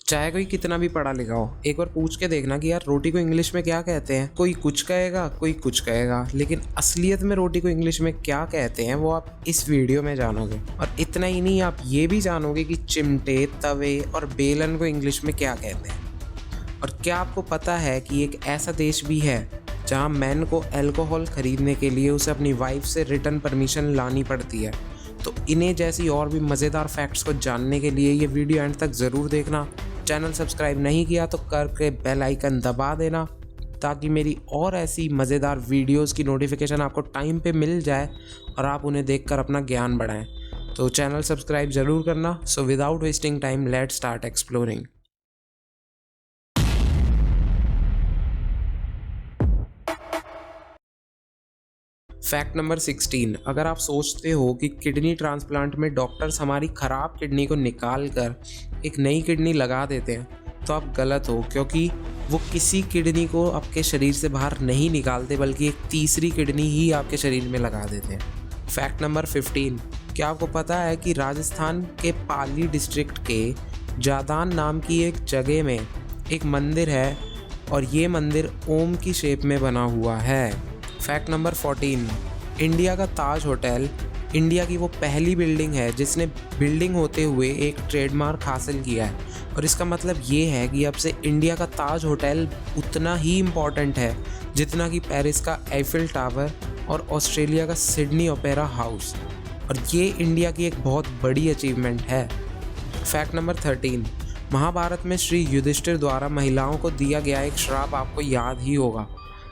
चाहे कोई कितना भी पढ़ा लिखा हो, एक बार पूछ के देखना कि यार रोटी को इंग्लिश में क्या कहते हैं। कोई कुछ कहेगा, कोई कुछ कहेगा, लेकिन असलियत में रोटी को इंग्लिश में क्या कहते हैं वो आप इस वीडियो में जानोगे। और इतना ही नहीं, आप ये भी जानोगे कि चिमटे, तवे और बेलन को इंग्लिश में क्या कहते हैं। और क्या आपको पता है कि एक ऐसा देश भी है जहाँ मैन को अल्कोहल खरीदने के लिए उसे अपनी वाइफ से रिटर्न परमिशन लानी पड़ती है। तो इन्हें जैसी और भी मज़ेदार फैक्ट्स को जानने के लिए ये वीडियो एंड तक ज़रूर देखना। चैनल सब्सक्राइब नहीं किया तो करके बेल आइकन दबा देना, ताकि मेरी और ऐसी मज़ेदार वीडियोस की नोटिफिकेशन आपको टाइम पे मिल जाए और आप उन्हें देखकर अपना ज्ञान बढ़ाएं। तो चैनल सब्सक्राइब ज़रूर करना। So without wasting time let's start exploring. Fact number 16। अगर आप सोचते हो कि किडनी ट्रांसप्लांट में डॉक्टर्स हमारी ख़राब किडनी को निकाल कर एक नई किडनी लगा देते हैं, तो आप गलत हो, क्योंकि वो किसी किडनी को आपके शरीर से बाहर नहीं निकालते, बल्कि एक तीसरी किडनी ही आपके शरीर में लगा देते हैं। Fact number 15। क्या आपको पता है कि राजस्थान के पाली डिस्ट्रिक्ट के जादान नाम की एक जगह में एक मंदिर है और ये मंदिर ओम की शेप में बना हुआ है। Fact number 14। इंडिया का ताज होटल इंडिया की वो पहली बिल्डिंग है जिसने बिल्डिंग होते हुए एक ट्रेडमार्क हासिल किया है। और इसका मतलब ये है कि अब से इंडिया का ताज होटल उतना ही इम्पॉर्टेंट है जितना कि पेरिस का एफिल टावर और ऑस्ट्रेलिया का सिडनी ओपेरा हाउस। और ये इंडिया की एक बहुत बड़ी अचीवमेंट है। Fact number 13। महाभारत में श्री युधिष्ठिर द्वारा महिलाओं को दिया गया एक श्राप आपको याद ही होगा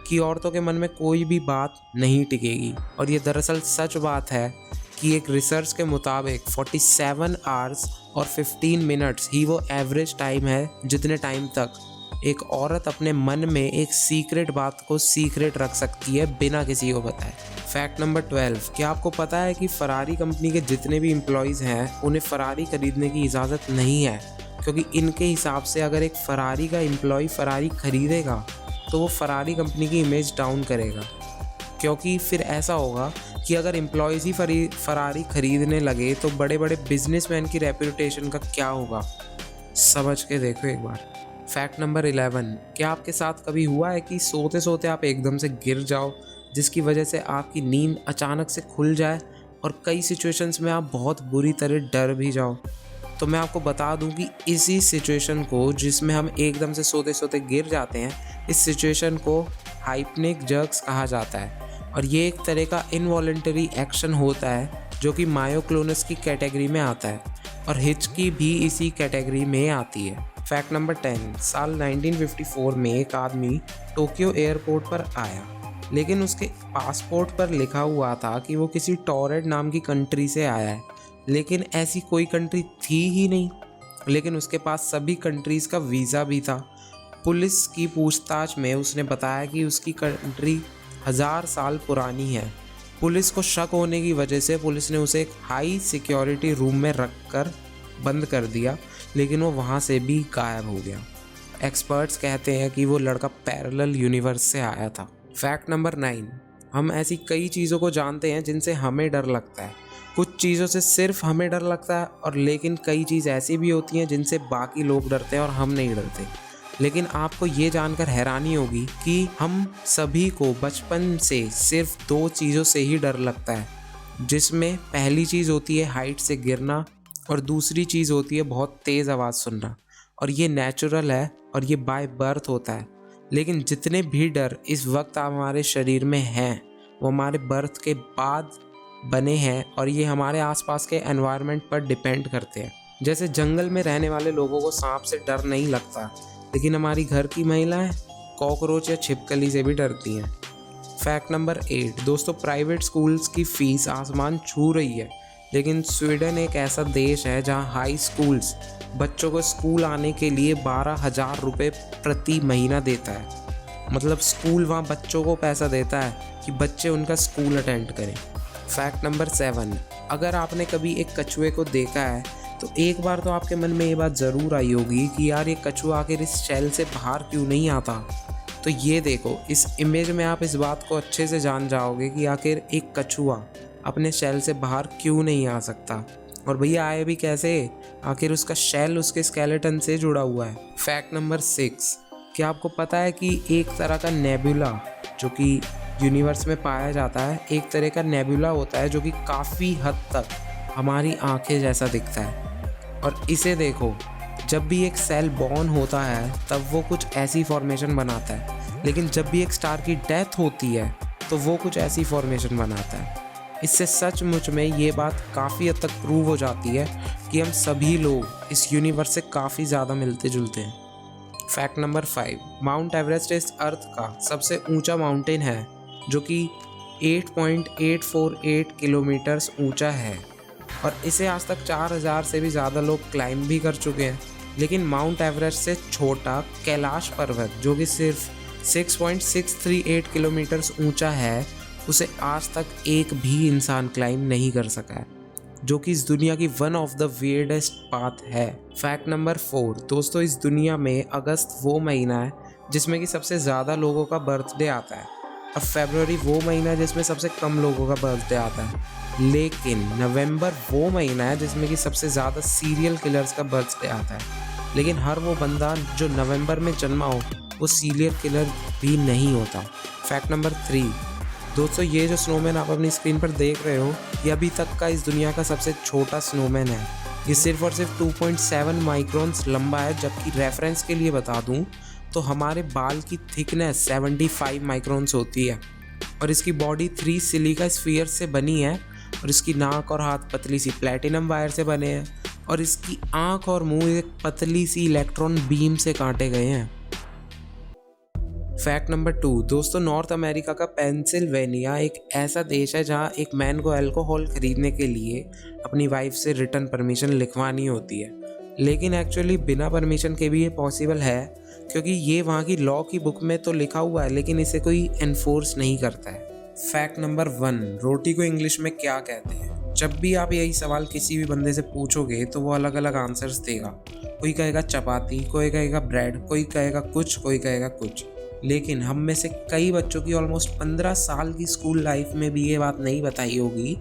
कि औरतों के मन में कोई भी बात नहीं टिकेगी। और ये दरअसल सच बात है कि एक रिसर्च के मुताबिक 47 आवर्स और 15 मिनट्स ही वो एवरेज टाइम है जितने टाइम तक एक औरत अपने मन में एक सीक्रेट बात को सीक्रेट रख सकती है बिना किसी को बताए। Fact number 12। क्या आपको पता है कि फरारी कंपनी के जितने भी एम्प्लॉयज़ हैं उन्हें फरारी खरीदने की इजाज़त नहीं है, क्योंकि इनके हिसाब से अगर एक फरारी का एम्प्लॉय फरारी खरीदेगा तो वो फरारी कंपनी की इमेज डाउन करेगा। क्योंकि फिर ऐसा होगा कि अगर एम्प्लॉयज़ ही फरारी खरीदने लगे तो बड़े बड़े बिजनेसमैन की रेपुटेशन का क्या होगा, समझ के देखो एक बार। Fact number 11। क्या आपके साथ कभी हुआ है कि सोते सोते आप एकदम से गिर जाओ, जिसकी वजह से आपकी नींद अचानक से खुल जाए और कई सिचुएशंस में आप बहुत बुरी तरह डर भी जाओ? तो मैं आपको बता दूं कि इसी सिचुएशन को, जिसमें हम एकदम से सोते सोते गिर जाते हैं, इस सिचुएशन को हाइप्निक जर्क्स कहा जाता है। और ये एक तरह का इनवॉलेंटरी एक्शन होता है जो कि मायोक्लोनस की कैटेगरी में आता है, और हिचकी भी इसी कैटेगरी में आती है। Fact number 10। साल 1954 में एक आदमी टोक्यो एयरपोर्ट पर आया, लेकिन उसके पासपोर्ट पर लिखा हुआ था कि वो किसी टॉरेड नाम की कंट्री से आया है, लेकिन ऐसी कोई कंट्री थी ही नहीं। लेकिन उसके पास सभी कंट्रीज़ का वीज़ा भी था। पुलिस की पूछताछ में उसने बताया कि उसकी कंट्री 1000 साल पुरानी है। पुलिस को शक होने की वजह से पुलिस ने उसे एक हाई सिक्योरिटी रूम में रखकर बंद कर दिया, लेकिन वो वहाँ से भी गायब हो गया। एक्सपर्ट्स कहते हैं कि वो लड़का पैरेलल यूनिवर्स से आया था। Fact number 9। हम ऐसी कई चीज़ों को जानते हैं जिनसे हमें डर लगता है। कुछ चीज़ों से सिर्फ हमें डर लगता है, और लेकिन कई चीज़ ऐसी भी होती हैं जिनसे बाकी लोग डरते हैं और हम नहीं डरते। लेकिन आपको ये जानकर हैरानी होगी कि हम सभी को बचपन से सिर्फ 2 चीज़ों से ही डर लगता है, जिसमें पहली चीज़ होती है हाइट से गिरना और दूसरी चीज़ होती है बहुत तेज़ आवाज़ सुनना। और ये नेचुरल है और ये बाय बर्थ होता है। लेकिन जितने भी डर इस वक्त हमारे शरीर में हैं वो हमारे बर्थ के बाद बने हैं, और ये हमारे आसपास के एनवायरनमेंट पर डिपेंड करते हैं। जैसे जंगल में रहने वाले लोगों को सांप से डर नहीं लगता, लेकिन हमारी घर की महिलाएं कॉकरोच या छिपकली से भी डरती हैं। Fact number 8। दोस्तों, प्राइवेट स्कूल्स की फ़ीस आसमान छू रही है, लेकिन स्वीडन एक ऐसा देश है जहां हाई स्कूल्स बच्चों को स्कूल आने के लिए 12,000 रुपये प्रति महीना देता है। मतलब स्कूल वहाँ बच्चों को पैसा देता है कि बच्चे उनका स्कूल अटेंड करें। Fact number 7। अगर आपने कभी एक कछुए को देखा है तो एक बार तो आपके मन में ये बात ज़रूर आई होगी कि यार ये कछुआ आखिर इस शेल से बाहर क्यों नहीं आता। तो ये देखो, इस इमेज में आप इस बात को अच्छे से जान जाओगे कि आखिर एक कछुआ अपने शेल से बाहर क्यों नहीं आ सकता। और भैया आए भी कैसे, आखिर उसका शेल उसके स्केलेटन से जुड़ा हुआ है। फैक्ट नंबर 6, क्या आपको पता है कि एक तरह का नेबुला जो कि यूनिवर्स में पाया जाता है, एक तरह का नेबुला होता है जो कि काफ़ी हद तक हमारी आंखें जैसा दिखता है। और इसे देखो, जब भी एक सेल बॉर्न होता है तब वो कुछ ऐसी फॉर्मेशन बनाता है, लेकिन जब भी एक स्टार की डेथ होती है तो वो कुछ ऐसी फॉर्मेशन बनाता है। इससे सचमुच में ये बात काफ़ी हद तक प्रूव हो जाती है कि हम सभी लोग इस यूनिवर्स से काफ़ी ज़्यादा मिलते जुलते हैं। फैक्ट नंबर 5, माउंट एवरेस्ट इस अर्थ का सबसे ऊंचा माउंटेन है जो कि 8.848 किलोमीटर्स ऊंचा है और इसे आज तक 4000 से भी ज़्यादा लोग क्लाइंब भी कर चुके हैं। लेकिन माउंट एवरेस्ट से छोटा कैलाश पर्वत जो कि सिर्फ 6.638 किलोमीटर्स ऊंचा है, उसे आज तक एक भी इंसान क्लाइंब नहीं कर सका है, जो कि इस दुनिया की one of the weirdest path है। फैक्ट नंबर 4, दोस्तों इस दुनिया में अगस्त वो महीना है जिसमें कि सबसे ज़्यादा लोगों का बर्थडे आता है और फरवरी वो महीना है जिसमें सबसे कम लोगों का बर्थडे आता है। लेकिन नवंबर वो महीना है जिसमें कि सबसे ज़्यादा सीरियल किलर्स का बर्थडे आता है। लेकिन हर वो बंदा जो नवंबर में जन्मा हो वो सीरियल किलर भी नहीं होता। फैक्ट नंबर 3, दोस्तों ये जो स्नोमैन आप अपनी स्क्रीन पर देख रहे हो, ये अभी तक का इस दुनिया का सबसे छोटा स्नोमैन है। ये सिर्फ और सिर्फ 2.7 माइक्रोन्स लंबा है, जबकि रेफरेंस के लिए बता दूं तो हमारे बाल की थिकनेस 75 माइक्रोन्स होती है और इसकी बॉडी 3 सिलिका स्फीयर से बनी है और इसकी नाक और हाथ पतली सी प्लैटिनम वायर से बने हैं और इसकी आँख और मुंह एक पतली सी इलेक्ट्रॉन बीम से काटे गए हैं। फैक्ट नंबर 2, दोस्तों नॉर्थ अमेरिका का पेंसिल्वेनिया एक ऐसा देश है जहां एक मैन को अल्कोहल खरीदने के लिए अपनी वाइफ से रिटर्न परमिशन लिखवानी होती है, लेकिन एक्चुअली बिना परमिशन के भी ये पॉसिबल है क्योंकि ये वहाँ की लॉ की बुक में तो लिखा हुआ है लेकिन इसे कोई एनफोर्स नहीं करता है। फैक्ट नंबर 1, रोटी को इंग्लिश में क्या कहते हैं? जब भी आप यही सवाल किसी भी बंदे से पूछोगे तो वो अलग अलग आंसर्स देगा। कोई कहेगा चपाती, कोई कहेगा ब्रेड, कोई कहेगा कुछ, कोई कहेगा कुछ। लेकिन हम में से कई बच्चों की ऑलमोस्ट 15 साल की स्कूल लाइफ में भी ये बात नहीं बताई होगी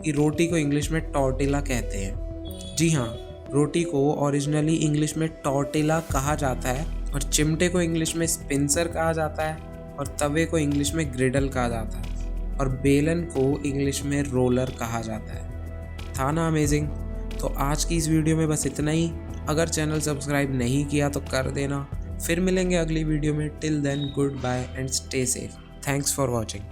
कि रोटी को इंग्लिश में टॉर्टिला कहते हैं। जी हाँ, रोटी को ओरिजिनली इंग्लिश में टॉर्टिला कहा जाता है और चिमटे को इंग्लिश में स्पिंसर कहा जाता है और तवे को इंग्लिश में ग्रिडल कहा जाता है और बेलन को इंग्लिश में रोलर कहा जाता है। था ना अमेजिंग? तो आज की इस वीडियो में बस इतना ही। अगर चैनल सब्सक्राइब नहीं किया तो कर देना। फिर मिलेंगे अगली वीडियो में। Till then goodbye and stay safe. Thanks for watching.